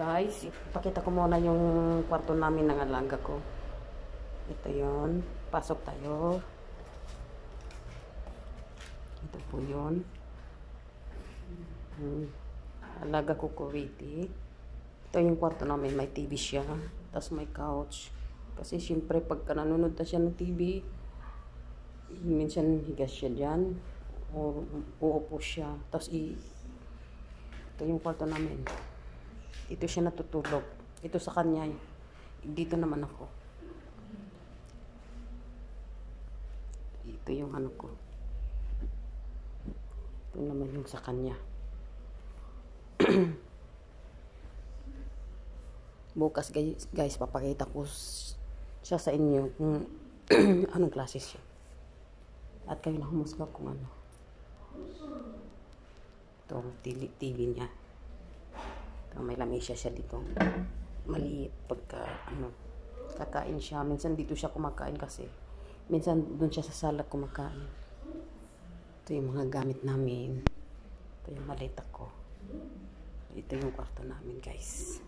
Guys, ipakita ko muna yung kwarto namin ng alaga ko. Ito yon. Pasok tayo. Ito po yun. Alaga ko Kuwaiti. Ito yung kwarto namin. May TV siya. Tapos may couch. Kasi syempre pagka nanonood na siya ng TV, minsan higas siya dyan. O uupo siya. Tapos ito yung kwarto namin. Ito siya natutulog. Ito sa kanya. Dito naman ako. Ito yung ano ko. Ito naman yung sa kanya. Bukas guys, papakita ko siya sa inyo kung anong klase siya. At kayo na humusga kung ano. Ito, TV niya. Ito, may lamesa siya dito. Maliit pagka kakain siya. Minsan dito siya kumakain kasi. Minsan doon siya sa sala kumakain. Ito yung mga gamit namin. Ito yung malita ko. Ito yung kwarto namin guys.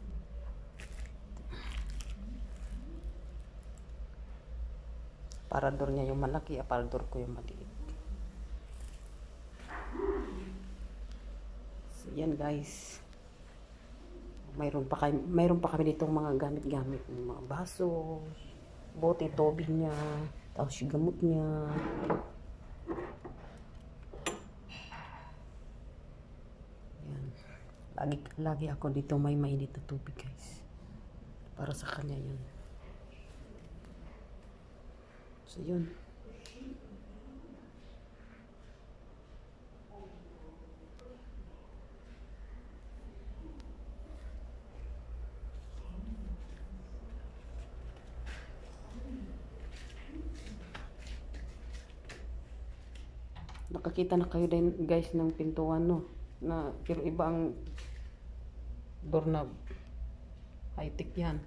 Aparador niya yung malaki, aparador ko yung maliit. So yan guys. Mayroon pa kami ditong mga gamit-gamit, mga baso, bote, tubig niya, tapos yung gamot niya. Yan. Lagi ako dito may mainit na tubig guys. Para sa kanya yun. So yun. Nakakita na kayo din guys ng pintuan no, na pero iba ang doorknob. High-tech yan.